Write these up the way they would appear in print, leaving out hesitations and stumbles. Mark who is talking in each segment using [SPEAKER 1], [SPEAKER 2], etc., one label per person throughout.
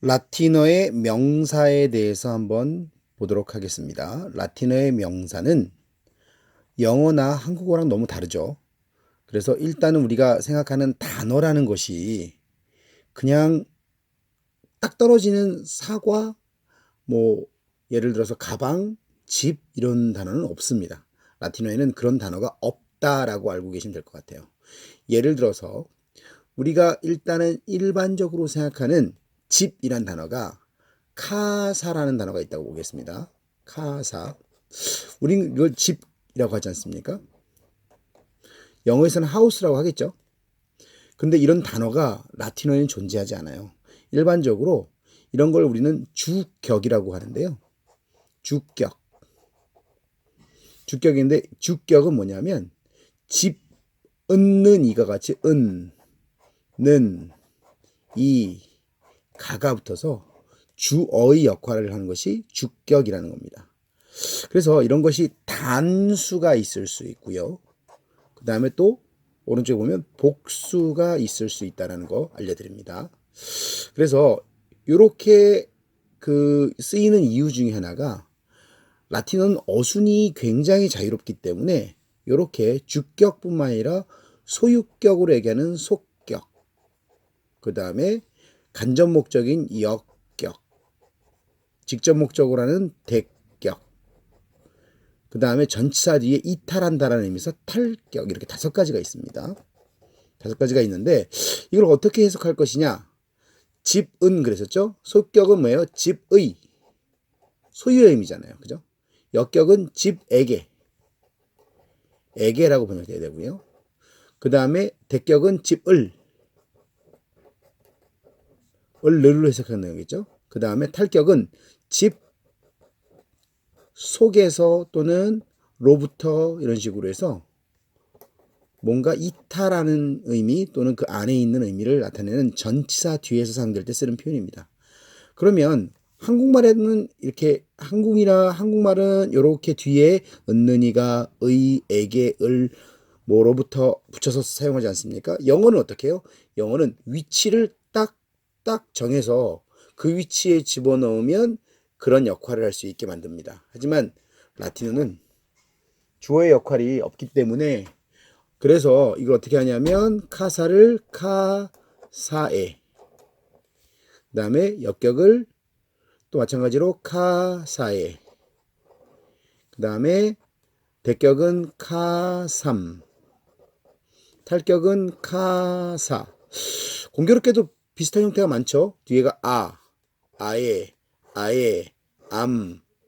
[SPEAKER 1] 라틴어의 명사에 대해서 한번 보도록 하겠습니다. 라틴어의 명사는 영어나 한국어랑 너무 다르죠. 그래서 일단은 우리가 생각하는 단어라는 것이 그냥 딱 떨어지는 사과, 뭐 예를 들어서 가방, 집 이런 단어는 없습니다. 라틴어에는 그런 단어가 없다라고 알고 계시면 될 것 같아요. 예를 들어서 우리가 일단은 일반적으로 생각하는 집이란 단어가 카사라는 단어가 있다고 보겠습니다. 카사. 우린 이걸 집이라고 하지 않습니까? 영어에서는 하우스라고 하겠죠. 근데 이런 단어가 라틴어에는 존재하지 않아요. 일반적으로 이런 걸 우리는 주격이라고 하는데요. 주격. 주격인데 주격은 뭐냐면 집, 은는 이가 같이 는, 이, 가가 붙어서 주어의 역할을 하는 것이 주격이라는 겁니다. 그래서 이런 것이 단수가 있을 수 있고요. 그 다음에 또 오른쪽에 보면 복수가 있을 수 있다는 거 알려드립니다. 그래서 이렇게 쓰이는 이유 중에 하나가 라틴어는 어순이 굉장히 자유롭기 때문에 이렇게 주격뿐만 아니라 소유격으로 얘기하는 속격, 그 다음에 간접 목적인 역격, 직접 목적으로 하는 대격, 그 다음에 전치사 뒤에 이탈한다라는 의미에서 탈격, 이렇게 5가지가 있습니다. 5가지가 있는데 이걸 어떻게 해석할 것이냐. 집은 그랬었죠. 소격은 뭐예요? 집의, 소유의 의미잖아요. 그죠? 역격은 집에게, 에게라고 번역돼야 되고요. 그 다음에 대격은 집을, 을로 해석하는 내용이겠죠. 그 다음에 탈격은 집 속에서 또는 로부터 이런 식으로 해서 뭔가 이탈하는 의미 또는 그 안에 있는 의미를 나타내는 전치사 뒤에서 사용될 때 쓰는 표현입니다. 그러면 한국말에는 이렇게 한국말은 이렇게 뒤에 은는이가 의, 에게, 을, 뭐로부터 붙여서 사용하지 않습니까? 영어는 어떻게 해요? 영어는 위치를 딱 정해서 그 위치에 집어넣으면 그런 역할을 할 수 있게 만듭니다. 하지만 라틴어는 주어의 역할이 없기 때문에 그래서 이걸 어떻게 하냐면 카사를 카사에, 그 다음에 역격을 또 마찬가지로 카사에, 그 다음에 대격은 카삼, 탈격은 카사. 공교롭게도 비슷한 형태가 많죠. 뒤에가 아에, 아에,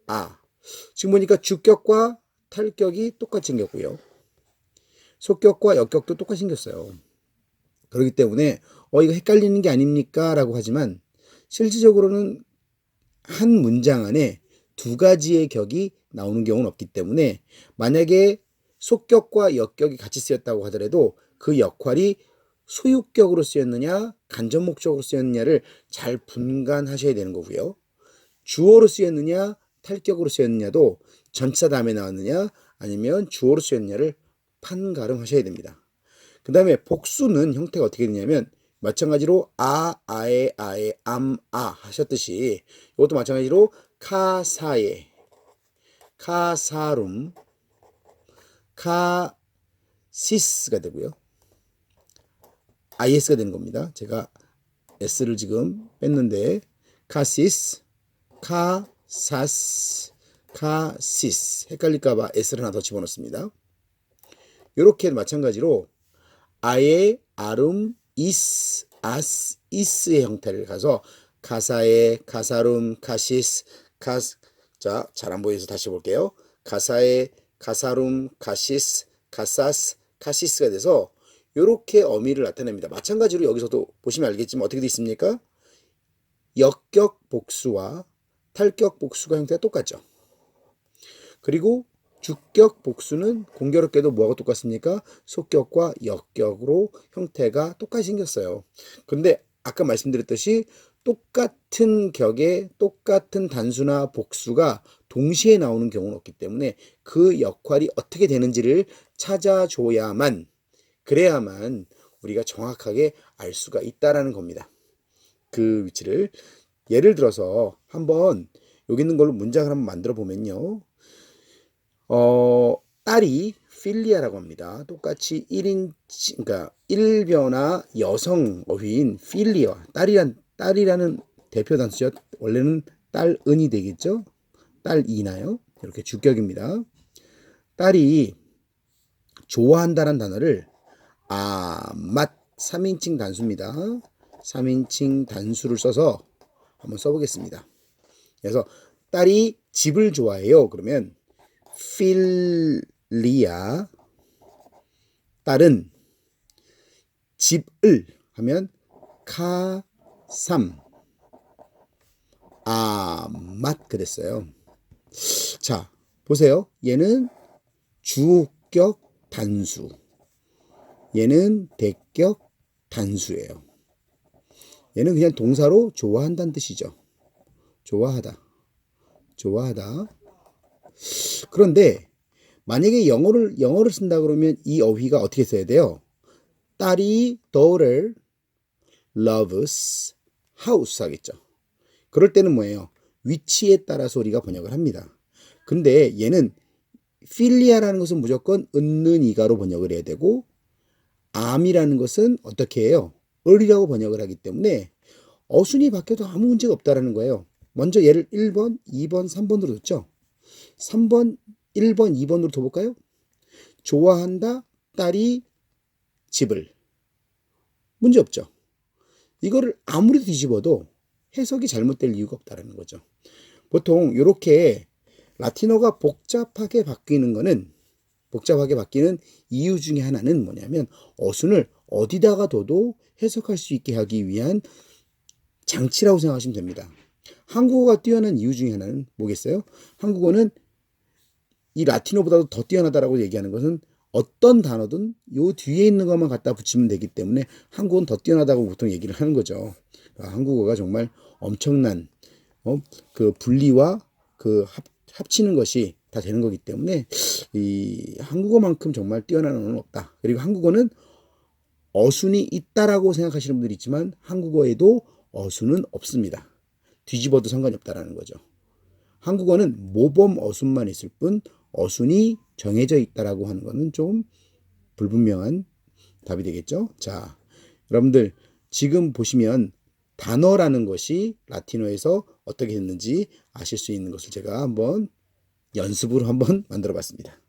[SPEAKER 1] 아. 지금 보니까 주격과 탈격이 똑같이 생겼고요. 속격과 역격도 똑같이 생겼어요. 그렇기 때문에 이거 헷갈리는 게 아닙니까? 라고 하지만 실질적으로는 한 문장 안에 2가지의 격이 나오는 경우는 없기 때문에 만약에 속격과 역격이 같이 쓰였다고 하더라도 그 역할이 소유격으로 쓰였느냐 간접 목적으로 쓰였느냐를 잘 분간하셔야 되는 거고요. 주어로 쓰였느냐 탈격으로 쓰였느냐도 전치사 다음에 나왔느냐 아니면 주어로 쓰였느냐를 판가름하셔야 됩니다. 그 다음에 복수는 형태가 어떻게 되냐면 마찬가지로 아에, 하셨듯이 이것도 마찬가지로 카사에, 카사룸, 카시스가 되고요. is가 되는 겁니다. 제가 s를 지금 뺐는데 카시스, 카사스, 카시스 헷갈릴까봐 s를 하나 더 집어넣습니다. 이렇게 마찬가지로 아에, 아름, 이스, 아스, 이스의 형태를 가서 가사에, 가사룸, 카시스, 자, 잘 안 보여서 다시 볼게요. 가사에, 가사룸, 카시스, 카사스, 카시스가 돼서 이렇게 어미를 나타냅니다. 마찬가지로 여기서도 보시면 알겠지만 어떻게 되어 있습니까? 역격 복수와 탈격 복수가 형태가 똑같죠. 그리고 주격 복수는 공교롭게도 뭐가 똑같습니까? 속격과 역격으로 형태가 똑같이 생겼어요. 근데 아까 말씀드렸듯이 똑같은 격에 똑같은 단수나 복수가 동시에 나오는 경우는 없기 때문에 그 역할이 어떻게 되는지를 찾아줘야만, 그래야만 우리가 정확하게 알 수가 있다라는 겁니다. 그 위치를. 예를 들어서 한번 여기 있는 걸로 문장을 한번 만들어 보면요. 딸이 필리아라고 합니다. 똑같이 1인칭, 그러니까 일변화 여성 어휘인 필리아, 딸이라는 대표 단수죠. 원래는 딸은이 되겠죠. 딸이나요. 이렇게 주격입니다. 딸이 좋아한다는 단어를 맛 3인칭 단수입니다. 3인칭 단수를 써서 한번 써보겠습니다. 그래서 딸이 집을 좋아해요. 그러면 필리아 딸은 집을 하면 카삼 맛 그랬어요. 자, 보세요. 얘는 주격 단수. 얘는 대격 단수예요. 얘는 그냥 동사로 좋아한다는 뜻이죠. 좋아하다. 좋아하다. 그런데 만약에 영어를 쓴다 그러면 이 어휘가 어떻게 써야 돼요? 딸이 daughter loves house 하겠죠. 그럴 때는 뭐예요? 위치에 따라서 우리가 번역을 합니다. 근데 얘는 필리아라는 것은 무조건 은는 이가로 번역을 해야 되고 암이라는 것은 어떻게 해요? 을이라고 번역을 하기 때문에 어순이 바뀌어도 아무 문제가 없다라는 거예요. 먼저 얘를 1번, 2번, 3번으로 뒀죠. 3번, 1번, 2번으로 둬볼까요? 좋아한다, 딸이 집을. 문제 없죠. 이거를 아무리 뒤집어도 해석이 잘못될 이유가 없다라는 거죠. 보통 이렇게 라틴어가 복잡하게 바뀌는 이유 중에 하나는 뭐냐면 어순을 어디다가 둬도 해석할 수 있게 하기 위한 장치라고 생각하시면 됩니다. 한국어가 뛰어난 이유 중에 하나는 뭐겠어요? 한국어는 이 라틴어보다도 더 뛰어나다라고 얘기하는 것은 어떤 단어든 요 뒤에 있는 것만 갖다 붙이면 되기 때문에 한국어는 더 뛰어나다고 보통 얘기를 하는 거죠. 한국어가 정말 엄청난 그 분리와 그 합치는 것이 다 되는 거기 때문에 이 한국어만큼 정말 뛰어난 언어는 없다. 그리고 한국어는 어순이 있다라고 생각하시는 분들이 있지만 한국어에도 어순은 없습니다. 뒤집어도 상관이 없다라는 거죠. 한국어는 모범 어순만 있을 뿐 어순이 정해져 있다라고 하는 것은 좀 불분명한 답이 되겠죠. 자, 여러분들 지금 보시면 단어라는 것이 라틴어에서 어떻게 됐는지 아실 수 있는 것을 제가 한번 연습으로 한번 만들어 봤습니다.